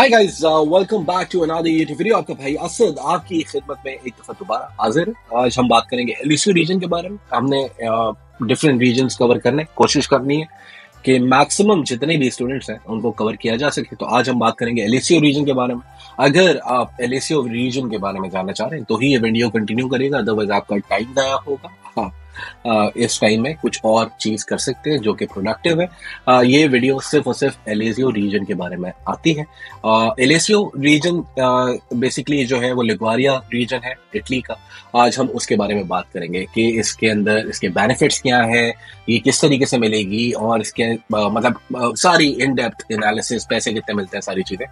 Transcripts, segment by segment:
Hi guys, welcome back to another YouTube video. आपका भाई असद आपकी खिदमत में एक दफा दोबारा हाजिर है। आज हम बात करेंगे एलएसयू रीजन के बारे में। हमने डिफरेंट रीजन्स कवर करने की कोशिश करनी है कि मैक्सिमम जितने भी स्टूडेंट्स हैं उनको कवर किया जा सके। तो आज हम बात करेंगे एलएसयू रीजन के बारे में। अगर आप एलएसयू रीजन के बारे में जानना चाह रहे हैं तो ही ये वीडियो कंटिन्यू करेगा, अदरवाइज आपका टाइम ज़ाया होगा। हाँ, इस टाइम में कुछ और चीज कर सकते हैं जो कि प्रोडक्टिव है। ये वीडियो सिर्फ और सिर्फ एलएसयू रीजन के बारे में आती है। एलएसयू रीजन बेसिकली जो है वो लिग्वारिया रीजन है इटली का। आज हम उसके बारे में बात करेंगे कि इसके अंदर इसके बेनिफिट्स क्या हैं, ये किस तरीके से मिलेगी और इसके सारी इन डेप्थ एनालिसिस, पैसे कितने मिलते हैं, सारी चीजें।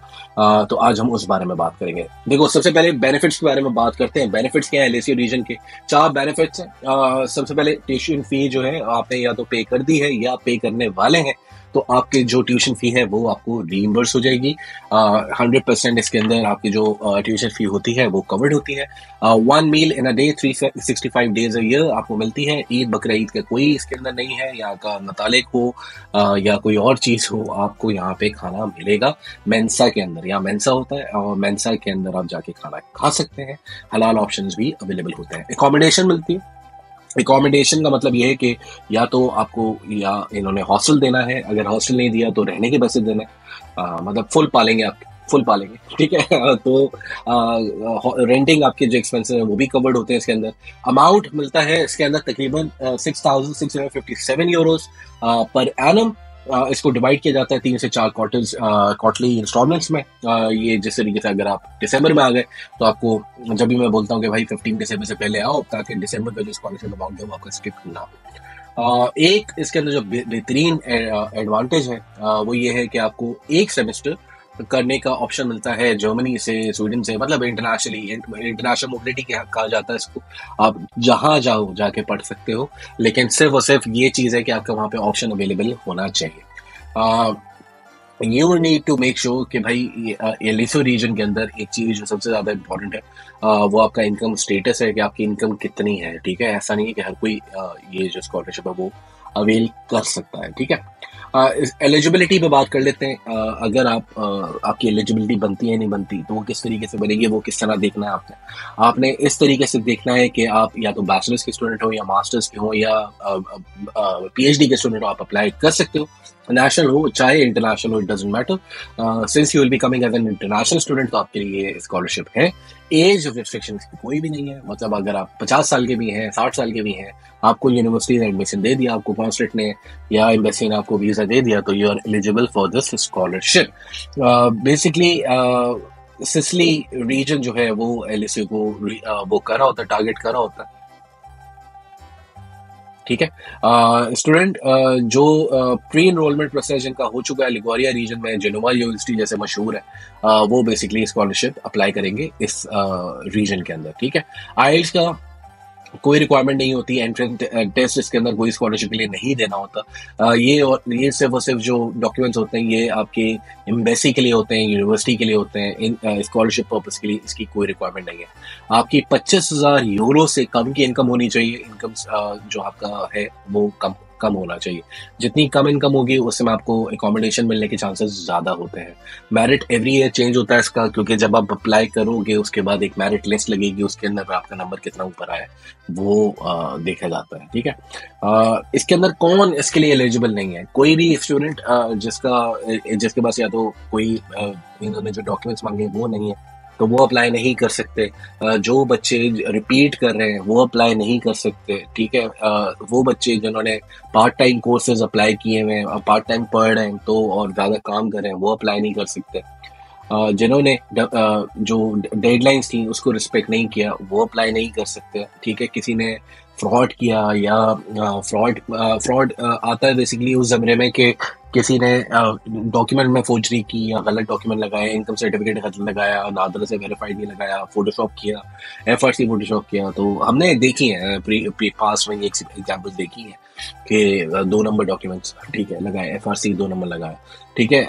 तो आज हम उस बारे में बात करेंगे। देखो, सबसे पहले बेनिफिट्स के बारे में बात करते हैं। बेनिफिट्स क्या है एलएसयू रीजन के? 4 बेनिफिट्स हैं। सबसे पहले ट्यूशन फी जो है आपने या तो पे कर दी है या पे करने वाले हैं, तो आपके जो ट्यूशन फी है वो आपको रीइंबर्स हो जाएगी। 100% इसके अंदर आपकी जो ट्यूशन फी होती है वो कवर्ड होती है। 1 mile in a day 365 days a year आपको मिलती है। ईद बकरा ईद का कोई इसके अंदर नहीं है, या का नतालिक हो या कोई और चीज हो, आपको यहाँ पे खाना मिलेगा मेंसा के अंदर। या मेंसा होता है और मेंसा के अंदर आप जाके खाना खा सकते हैं। हलाल ऑप्शंस भी अवेलेबल होते हैं। एकोमोडेशन मिलती है। एकोमोडेशन का मतलब ये है कि या तो आपको या इन्होंने हॉस्टल देना है, अगर हॉस्टल नहीं दिया तो रहने के पैसे देने। मतलब फुल पालेंगे, आप फुल पालेंगे, ठीक है। तो रेंटिंग आपके जो एक्सपेंसेस है वो भी कवर्ड होते हैं इसके अंदर। अमाउंट मिलता है इसके अंदर तकरीबन 6,657 यूरोस पर एनम। इसको डिवाइड किया जाता है 3 से 4 क्वार्टरली इंस्टॉलमेंट्स में। ये जिस तरीके से अगर आप दिसंबर में आ गए तो आपको, जब भी मैं बोलता हूँ कि भाई 15 दिसंबर से पहले आओ ताकि दिसंबर का जो स्कॉलरशिप अमाउंट है वो आपका स्किप ना हो। एक इसके अंदर जो बेहतरीन एडवांटेज है वो ये है कि आपको एक सेमेस्टर करने का ऑप्शन मिलता है जर्मनी से, स्वीडन से, मतलब इंटरनेशनल मोबिलिटी कहा जाता है इसको। आप जहां जाओ जाके पढ़ सकते हो, लेकिन सिर्फ और सिर्फ ये चीज है कि आपका वहां पे ऑप्शन अवेलेबल होना चाहिए। You need to make sure कि भाई एलएसयू रीजन के अंदर एक चीज जो सबसे ज्यादा इंपॉर्टेंट है वो आपका इनकम स्टेटस है कि आपकी इनकम कितनी है, ठीक है। ऐसा नहीं है कि हर कोई ये जो स्कॉलरशिप है वो अवेल कर सकता है, ठीक है। एलिजिबिलिटी पे बात कर लेते हैं। अगर आपकी एलिजिबिलिटी बनती है नहीं बनती तो वो किस तरीके से बनेगी, वो किस तरह देखना है आपने इस तरीके से देखना है कि आप या तो बैचलर्स के स्टूडेंट हो या मास्टर्स के हो या पीएचडी के स्टूडेंट हो, आप अप्लाई कर सकते हो। नेशनल हो चाहे इंटरनेशनल हो, it doesn't matter. Since you will be coming as an international student तो आपके लिए स्कॉलरशिप है। एज रिस्ट्रिक्शन कोई भी नहीं है। मतलब अगर आप 50 साल के भी हैं, 60 साल के भी हैं, आपको यूनिवर्सिटी ने एडमिशन दे दिया, आपको कॉन्सुलेट ने या एम्बेसी ने आपको वीजा दे दिया, तो you are eligible for this scholarship. Basically Sicily region जो है वो एलएसयू को वो करा होता है, टारगेट करा होता है, ठीक है। स्टूडेंट जो प्री एनरोलमेंट प्रोसेस जिनका हो चुका है लिग्वारिया रीजन में, जेनोवा यूनिवर्सिटी जैसे मशहूर है, वो बेसिकली स्कॉलरशिप अप्लाई करेंगे इस रीजन के अंदर, ठीक है। आईएल्स का कोई रिक्वायरमेंट नहीं होती, एंट्रेंस टेस्ट इसके अंदर कोई स्कॉलरशिप के लिए नहीं देना होता। ये सिर्फ और सिर्फ जो डॉक्यूमेंट्स होते हैं ये आपके एम्बेसी के लिए होते हैं, यूनिवर्सिटी के लिए होते हैं। इन स्कॉलरशिप पर्पस के लिए इसकी कोई रिक्वायरमेंट नहीं है। आपकी 25,000 यूरो से कम की इनकम होनी चाहिए। इनकम जो आपका है वो कम होना चाहिए। जितनी कम इनकम होगी उसमें आपको एकोमोडेशन मिलने के चांसेस ज्यादा होते हैं। मेरिट एवरी ईयर चेंज होता है इसका, क्योंकि जब आप अप्लाई करोगे उसके बाद एक मेरिट लिस्ट लगेगी, उसके अंदर आपका नंबर कितना ऊपर आया वो देखा जाता है, ठीक है। इसके अंदर कौन इसके लिए एलिजिबल नहीं है? कोई भी स्टूडेंट जिसके पास या तो कोई इन्होंने जो डॉक्यूमेंट्स मांगे वो नहीं है तो वो अप्लाई नहीं कर सकते। जो बच्चे रिपीट कर रहे हैं वो अप्लाई नहीं कर सकते, ठीक है। वो बच्चे जिन्होंने पार्ट टाइम कोर्सेज अप्लाई किए हुए हैं, पार्ट टाइम पढ़ रहे हैं तो और ज़्यादा काम कर रहे हैं, वो अप्लाई नहीं कर सकते। जिन्होंने जो डेडलाइंस थी उसको रिस्पेक्ट नहीं किया वो अप्लाई नहीं कर सकते, ठीक है। किसी ने फ्रॉड किया या फ्रॉड आता है बेसिकली उस जमरे में कि किसी ने डॉक्यूमेंट में फोर्जरी की या गलत डॉक्यूमेंट लगाया, इनकम सर्टिफिकेट गलत लगाया, नादर से वेरीफाइड नहीं लगाया, फोटोशॉप किया, एफआरसी फोटोशॉप किया। तो हमने देखी है पास में एग्जाम्पल देखी है कि 2 नंबर डॉक्यूमेंट्स, ठीक है, लगाए, एफआरसी 2 नंबर लगाया, ठीक है।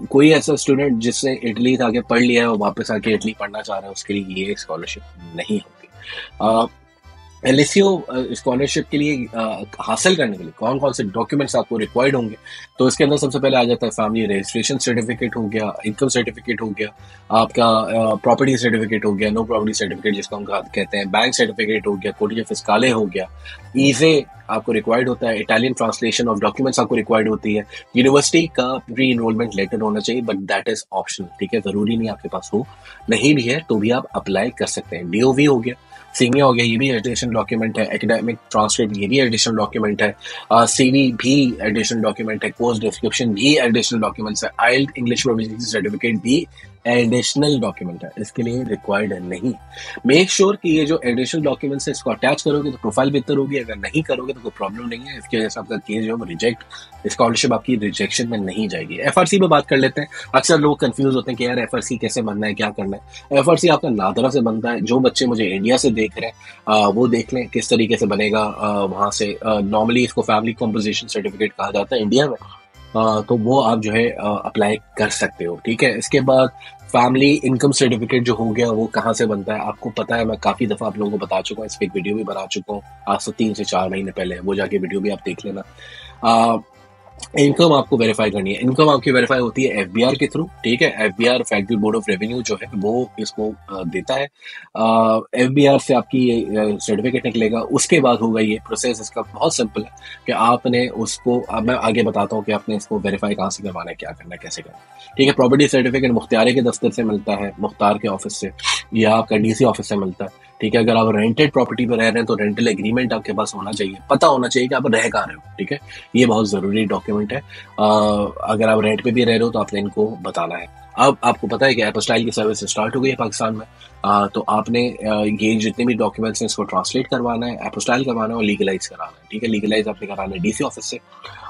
कोई ऐसा स्टूडेंट जिसने इटली आके पढ़ लिया है और वापस आके इटली पढ़ना चाह रहा है उसके लिए ये स्कॉलरशिप नहीं होती। एलएसयू स्कॉलरशिप के लिए हासिल करने के लिए कौन कौन से डॉक्यूमेंट्स आपको रिक्वायर्ड होंगे, तो इसके अंदर सबसे पहले आ जाता है फैमिली रजिस्ट्रेशन सर्टिफिकेट हो गया, इनकम सर्टिफिकेट हो गया, आपका प्रॉपर्टी सर्टिफिकेट हो गया, नो प्रॉपर्टी सर्टिफिकेट जिसको हम कहते हैं, बैंक सर्टिफिकेट हो गया, कोडिया फिस्काले हो गया, ईजे आपको रिक्वायर्ड होता है, इटालियन ट्रांसलेशन ऑफ डॉक्यूमेंट्स आपको रिक्वायर्ड होती है, यूनिवर्सिटी का प्री इनरोलमेंट लेटर होना चाहिए, बट दैट इज ऑप्शनल, ठीक है, जरूरी नहीं आपके पास हो, नहीं भी है तो भी आप अप्लाई कर सकते हैं। डीओवी हो गया, सीमिया हो गया, ये भी एडिशनल डॉक्यूमेंट है, एकेडमिक ट्रांसक्रिप्ट ये भी एडिशनल डॉक्यूमेंट है, सीवी भी एडिशनल डॉक्यूमेंट है, कोर्स डिस्क्रिप्शन भी एडिशनल डॉक्यूमेंट्स है, आइल्ट इंग्लिश प्रोफिशिएंसी सर्टिफिकेट भी एडिशनल डॉक्यूमेंट है, इसके लिए रिक्वायर्ड है नहीं। मेक श्योर कि ये जो एडिशनल डॉक्यूमेंट्स है इसको अटैच करोगे तो प्रोफाइल बेहतर होगी, अगर नहीं करोगे तो कोई प्रॉब्लम नहीं है, इसकी वजह से आपका केस जो है वो रिजेक्ट, स्कॉलरशिप आपकी रिजेक्शन में नहीं जाएगी। एफआरसी में बात कर लेते हैं। अक्सर लोग कंफ्यूज होते हैं कि यार एफआरसी कैसे बनना है, क्या करना है। एफआरसी आपका नादरा से बनता है, जो बच्चे मुझे इंडिया से देख रहे हैं वो देख लें किस तरीके से बनेगा। वहां से नॉर्मली इसको फैमिली कॉम्पोजिशन सर्टिफिकेट कहा जाता है इंडिया में, तो वो आप जो है अप्लाई कर सकते हो, ठीक है। इसके बाद फैमिली इनकम सर्टिफिकेट जो हो गया वो कहाँ से बनता है, आपको पता है, मैं काफी दफा आप लोगों को बता चुका हूँ, इस पे एक वीडियो भी बना चुका हूँ आज से 3 से 4 महीने पहले, वो जाके वीडियो भी आप देख लेना। इनकम आपको वेरीफाई करनी है, इनकम आपकी वेरीफाई होती है एफबीआर के थ्रू, ठीक है। FBR federal board of revenue जो है वो इसको देता है, एफबीआर से आपकी सर्टिफिकेट निकलेगा। उसके बाद होगा ये प्रोसेस, इसका बहुत सिंपल है कि आपने उसको, अब मैं आगे बताता हूँ कि आपने इसको वेरीफाई कहाँ से करवाना है, क्या करना है, कैसे करना है, ठीक है। प्रॉपर्टी सर्टिफिकेट मुख्तारे के दफ्तर से मिलता है, मुख्तार के ऑफिस से, या आपका डीसी ऑफिस से मिलता है, ठीक है। अगर आप रेंटेड प्रॉपर्टी पर रह रहे हैं तो रेंटल एग्रीमेंट आपके पास होना चाहिए, पता होना चाहिए कि आप रह कहाँ रहे हो, ठीक है, ये बहुत जरूरी डॉक्यूमेंट है। अगर आप रेंट पे भी रह रहे हो तो आपने इनको बताना है। अब आपको पता है कि एपोस्टाइल की सर्विस स्टार्ट हो गई है पाकिस्तान में, तो आपने ये जितने भी डॉक्यूमेंट्स हैं इसको ट्रांसलेट करवाना है, एपोस्टाइल करवाना है और लीगलाइज कराना है, ठीक है। लीगलाइज आपने कराना है डीसी ऑफिस से,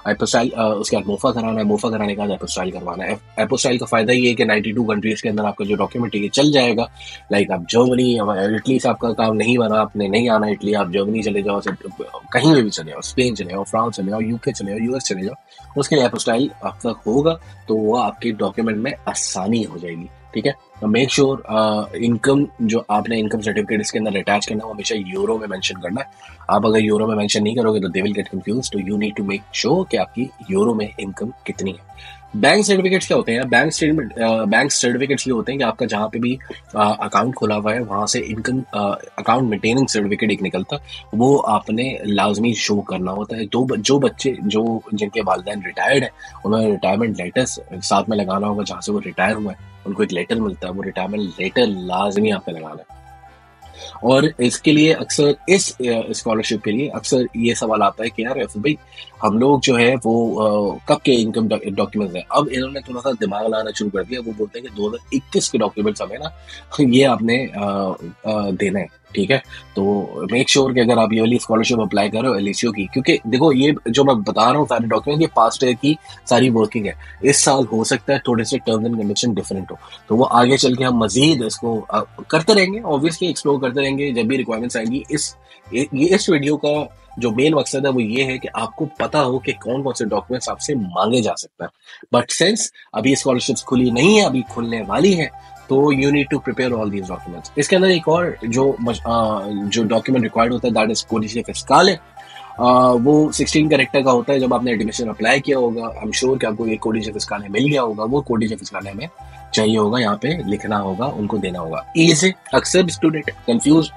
एपोस्टाइल उसके बाद मोफा कराना है, मोफा कराने के बाद एपोस्टाइल करवाना है। एपोस्टाइल का फायदा ये है कि 92 कंट्रीज के अंदर आपका जो डॉक्यूमेंट है ये चल जाएगा। लाइक आप जर्मनी, इटली से आपका काम नहीं बना, आपने नहीं आना इटली, आप जर्मनी चले जाओ, कहीं भी चले जाओ, स्पेन चले जाओ, फ्रांस चले जाओ, यूके चले जाओ, यूएस चले जाओ, उसके लिए एपोस्टाइल आप तक होगा तो वो आपके डॉक्यूमेंट में आसानी हो जाएगी, ठीक है। मेक श्योर इनकम जो आपने इनकम सर्टिफिकेट इसके अंदर अटैच करना है वो हमेशा यूरो में मेंशन करना है। आप अगर यूरो में मेंशन नहीं करोगे तो दे विल गेट कंफ्यूज, तो you need to make sure कि आपकी यूरो में इनकम कितनी है। बैंक सर्टिफिकेट्स क्या होते हैं? बैंक स्टेटमेंट, बैंक सर्टिफिकेट्स ये होते हैं कि आपका जहाँ पे भी अकाउंट खोला हुआ है वहां से इनकम अकाउंट मेंटेनेंस सर्टिफिकेट एक निकलता है, वो आपने लाजमी शो करना होता है। जो बच्चे जो जिनके वालिदैन रिटायर्ड है उन्होंने रिटायरमेंट लेटर्स साथ में लगाना होगा, जहाँ से वो रिटायर हुआ है उनको एक लेटर मिलता है, वो रिटायरमेंट लेटर लाजमी आपने लगाना है। और इसके लिए अक्सर इस स्कॉलरशिप के लिए अक्सर ये सवाल आता है कि यार भाई हम लोग जो है वो कब के इनकम डॉक्यूमेंट्स हैं। अब इन्होंने थोड़ा सा दिमाग लगाना शुरू कर दिया, वो बोलते हैं कि 2021 के डॉक्यूमेंट्स हमें ना ये आपने देना है, ठीक है। तो मेक श्योर कि अगर आप ये वाली स्कॉलरशिप अप्लाई कर रहे हो एलएसयू की, क्योंकि देखो ये जो मैं बता रहा हूँ सारे डॉक्यूमेंट ये पास्ट ईयर की सारी वर्किंग है, इस साल हो सकता है थोड़े से टर्म्स एंड कंडीशन डिफरेंट हो, तो वो आगे चल के हम मजीद इसको करते रहेंगे, ऑब्वियसली एक्सप्लोर करते रहेंगे जब भी रिक्वायरमेंट्स आएंगी। इस वीडियो का जो मेन मकसद है वो ये है कि आपको पता हो कि कौन कौन से डॉक्यूमेंट्स आपसे मांगे जा सकते हैं। बट सिंस अभी स्कॉलरशिप्स खुली नहीं है, अभी खुलने वाली है, तो you need to prepare all these documents. इसके अंदर एक और जो डॉक्यूमेंट रिक्वायर्ड होता है दैट इज कोडिशे फिस्काले, वो 16 कैरेक्टर का होता है। जब आपने एडमिशन अप्लाई किया होगा आई एम श्योर कि आपको ये कोडिशे फिस्काले मिल गया होगा, वो कोडिशे फिस्काले में चाहिए होगा, यहाँ पे लिखना होगा, उनको देना होगा। ईजे अक्सर स्टूडेंट कंफ्यूज,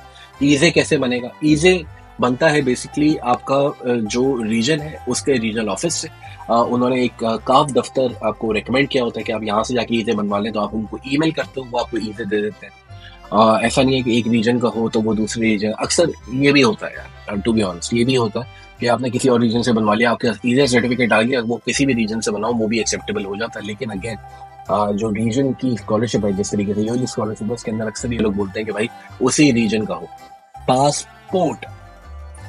ईजे कैसे बनेगा? ईजे बनता है बेसिकली आपका जो रीजन है उसके रीजनल ऑफिस से, उन्होंने एक काफ दफ्तर आपको रेकमेंड किया होता है कि आप यहाँ से जाके ईजे बनवा लें, तो आप उनको ईमेल करते हो, वो आपको ईजे दे देते हैं। ऐसा नहीं है कि एक रीजन का हो तो वो दूसरे रीजन, अक्सर ये भी होता है यार, टू बी ऑनेस्ट ये भी होता है कि आपने किसी और रीजन से बनवा लिया, आपके पास ईजे सर्टिफिकेट आ गया, वो किसी भी रीजन से बनाओ वो भी एक्सेप्टेबल हो जाता है। लेकिन अगेन जो रीजन की स्कॉलरशिप है, जिस तरीके से ये स्कॉलरशिप है उसके अंदर अक्सर ये लोग बोलते हैं कि भाई उसी रीजन का हो। पासपोर्ट,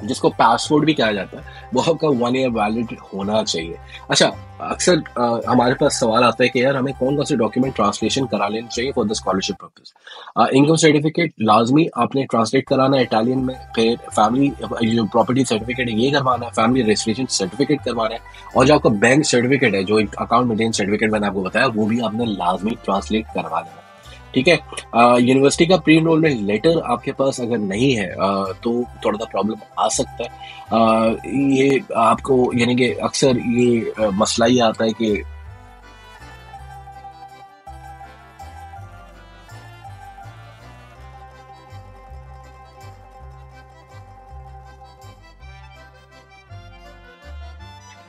जिसको पासपोर्ट भी कहा जाता है, वो आपका 1 ईयर वैलिड होना चाहिए। अच्छा, अक्सर हमारे पास सवाल आता है कि यार हमें कौन कौन से डॉक्यूमेंट ट्रांसलेशन करा लेने चाहिए for the scholarship purpose. Income certificate लाजमी आपने ट्रांसलेट कराना है इटालियन में, फिर फैमिली जो प्रॉपर्टी सर्टिफिकेट है ये करवाना है, फैमिली रजिस्ट्रेशन सर्टिफिकेट करवाना है, और जो आपका बैंक सर्टिफिकेट है, जो अकाउंट मेंटेनेंस सर्टिफिकेट मैंने आपको बताया, वो भी आपने लाजमी ट्रांसलेट करवा लेना। ठीक है। यूनिवर्सिटी का प्री एनरोलमेंट लेटर आपके पास अगर नहीं है तो थोड़ा सा प्रॉब्लम आ सकता है। ये आपको यानी कि अक्सर ये मसला ये आता है कि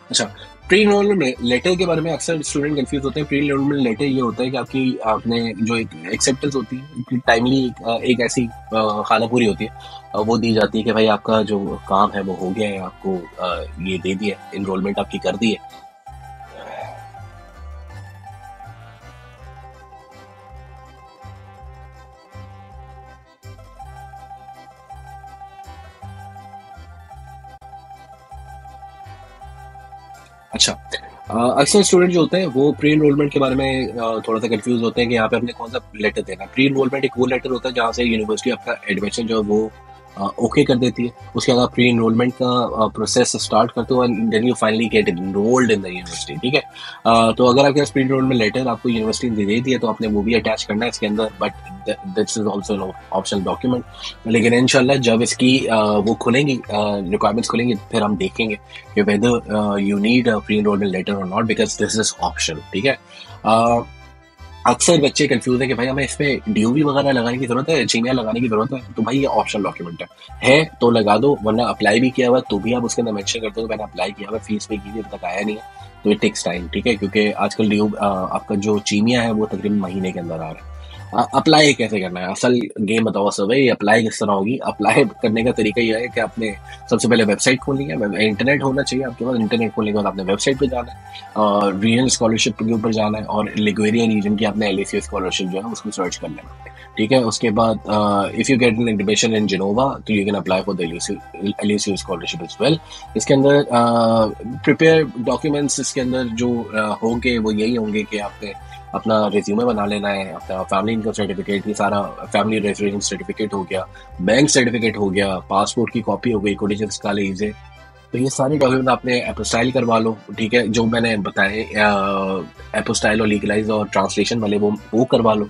अच्छा, प्री एनरोलमेंट लेटर के बारे में अक्सर स्टूडेंट कंफ्यूज होते हैं। प्री एनरोलमेंट लेटर ये होता है कि आपकी आपने जो एक एक्सेप्टेंस होती है टाइमली एक ऐसी खाना पूरी होती है, वो दी जाती है कि भाई आपका जो काम है वो हो गया है, आपको ये दे दिया, एनरोलमेंट आपकी कर दी है। अच्छा, अक्सर स्टूडेंट जो होते हैं वो प्री एनरोलमेंट के बारे में थोड़ा सा कंफ्यूज होते हैं कि यहाँ पे हमने कौन सा लेटर देना है। प्री एनरोलमेंट एक वो लेटर होता है जहाँ से यूनिवर्सिटी आपका एडमिशन जो है वो ओके कर देती है। उसके बाद प्री एनरोलमेंट का प्रोसेस स्टार्ट करते हो and then you finally get enrolled in the university. ठीक है। तो अगर आपके पास प्री एनरोलमेंट लेटर आपको यूनिवर्सिटी ने दे दिया तो आपने वो भी अटैच करना है इसके अंदर, but this is also no optional document. लेकिन इंशाल्लाह जब इसकी वो खुलेंगी रिक्वायरमेंट्स खुलेंगी फिर हम देखेंगे कि whether you need a pre enrolment letter और not, because this is optional. ठीक है। uh, अक्सर बच्चे कंफ्यूज है कि भाई हमें इसमें डीओवी वगैरह लगाने की जरूरत है, जीमेल लगाने की जरूरत है। तो भाई ये ऑप्शनल डॉक्यूमेंट है तो लगा दो, वरना अप्लाई भी किया हुआ तो भी आप उसके अंदर मेंशन कर दो मैंने अप्लाई किया हुआ, फीस पे की थी अभी तक आया नहीं है। तो इट टेक्स टाइम। ठीक है, क्योंकि आजकल ड्यू आपका जो चीमिया है वो तकरीबन महीने के अंदर आ रहा है। अप्लाई कैसे करना है, असल गेम बताओ सब है। ये अप्लाई किस तरह होगी? अप्लाई करने का तरीका ये है कि आपने सबसे पहले वेबसाइट खोलनी है, इंटरनेट होना चाहिए आपके पास। इंटरनेट खोलने के बाद आपने वेबसाइट पे जाना है, रीजनल स्कॉलरशिप के ऊपर जाना है और लिगुएरिया रीजन की आपने एलएसी स्कॉलरशिप जो है उसको सर्च कर लेना है। ठीक है। उसके बाद if you get an admission in Genoa तो you can apply for the LAC scholarship as well. इसके अंदर प्रिपेयर डॉक्यूमेंट्स इसके अंदर जो होंगे वो यही होंगे कि आपने अपना रिज्यूमे बना लेना है, अपना फैमिली इनकम सर्टिफिकेट, ये सारा फैमिली रेजिडेंस सर्टिफिकेट हो गया, बैंक सर्टिफिकेट हो गया, पासपोर्ट की कॉपी हो गई, कोडिशन fiscale इसे। तो ये सारे डॉक्यूमेंट आपने एपोस्टाइल करवा लो। ठीक है, जो मैंने बताए एपोस्टाइल और लीगलाइज और ट्रांसलेशन वाले वो करवा लो।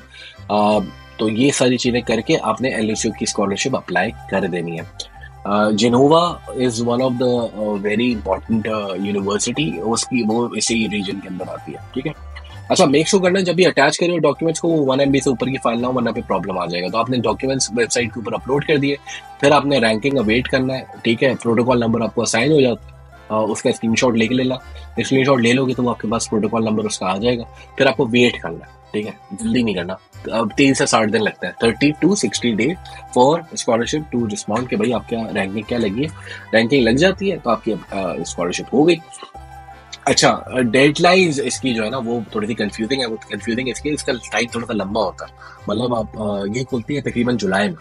तो ये सारी चीज़ें करके आपने एलएसयू की स्कॉलरशिप अप्लाई कर देनी है। Genova is one of the very important university, उसकी वो इसी रीजन के अंदर आती है। ठीक है। अच्छा, मेक श्योर करना जब भी अटैच करें डॉक्यूमेंट्स को वो 1 MB से ऊपर की फाइल ना हो, वरना पे प्रॉब्लम आ जाएगा। तो आपने डॉक्यूमेंट्स वेबसाइट के ऊपर अपलोड कर दिए, फिर आपने रैंकिंग अवेट करना है। ठीक है, प्रोटोकॉल नंबर आपको असाइन हो जाता है, उसका स्क्रीनशॉट लेके लेना। स्क्रीनशॉट ले लोगे तो आपके पास प्रोटोकॉल नंबर उसका आ जाएगा। फिर आपको वेट करना है। ठीक है, जल्दी नहीं करना। अब 3 से 60 दिन लगता है, 30 to 60 day for scholarship to respond कि भाई आपका रैंकिंग क्या लगी है। रैंकिंग लग जाती है तो आपकी स्कॉलरशिप हो गई। अच्छा, डेडलाइंस इसकी जो है ना वो थोड़ी सी कंफ्यूजिंग है। वो कंफ्यूजिंग इसकी इसका टाइम थोड़ा सा लंबा होता है। मतलब आप ये खुलती है तकरीबन जुलाई में।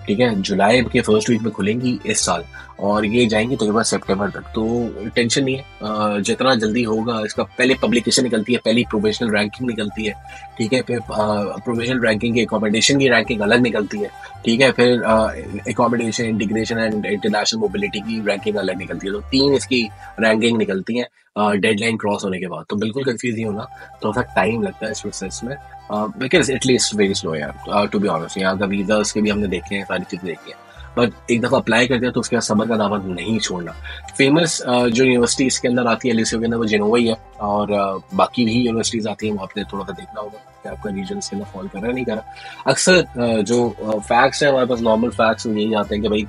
ठीक है, जुलाई के फर्स्ट वीक में खुलेंगी इस साल और ये जाएंगी तकरीबन सितंबर तक। तो टेंशन नहीं है, जितना जल्दी होगा। इसका पहले पब्लिकेशन निकलती है, पहली प्रोविजनल रैंकिंग निकलती है। ठीक है, फिर प्रोविजनल रैंकिंग की अकोमोडेशन की रैंकिंग अलग निकलती है। ठीक है, फिर accommodation, integration and international mobility की रैंकिंग अलग निकलती है। तो 3 इसकी रैंकिंग निकलती है डेडलाइन क्रॉस होने के बाद। तो बिल्कुल कंफ्यूज नहीं होना, थोड़ा सा टाइम लगता है इस प्रोसेस में, बिकॉज एटलीस्ट वेरी स्लो यार, टू बी ऑनेस्ट। यहाँ का वीजास के भी हमने देखे हैं, सारी चीजें देखी हैं, बट एक दफा अप्लाई कर दिया तो उसके बाद सबर का दामन नहीं छोड़ना। फेमस जो यूनिवर्सिटी इसके अंदर आती है एलएसयू के अंदर वो जिनोवा ही है, और बाकी भी यूनिवर्सिटीज आती हैं, वो आपने थोड़ा सा देखना होगा कि आपका रीजन इसके अंदर फॉल कर रहा है नहीं कर रहा। अक्सर जो फैक्ट्स हैं हमारे पास, नॉर्मल फैक्ट्स यही आते हैं कि भाई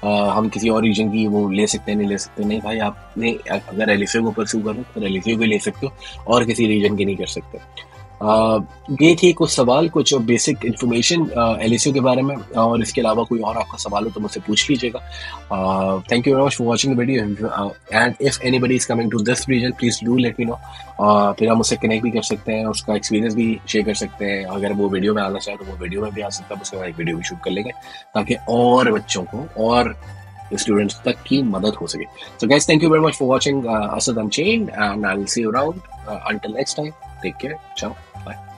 हम किसी और रीजन की वो ले सकते हैं, नहीं ले सकते। नहीं भाई, आपने अगर एलएसयू को परस्यू करो तो एलएसयू को ले सकते हो और किसी रीजन की नहीं कर सकते। ये थी कुछ सवाल, कुछ बेसिक इन्फॉर्मेशन एलएसयू के बारे में, और इसके अलावा कोई और आपका सवाल हो तो मुझसे पूछ लीजिएगा। Thank you very much for watching the video, and if anybody is coming to this region please do let me know. फिर हम उससे कनेक्ट भी कर सकते हैं, उसका एक्सपीरियंस भी शेयर कर सकते हैं। अगर वो वीडियो में आना चाहे तो वो वीडियो में भी आ सकता है, उसके बाद एक वीडियो भी शूट कर लेंगे ताकि और बच्चों को और स्टूडेंट्स तक की मदद हो सके। So guys, thank you very much for watching Asad Unchained, and I'll see you around. Until next time, take care. Ciao. Bye.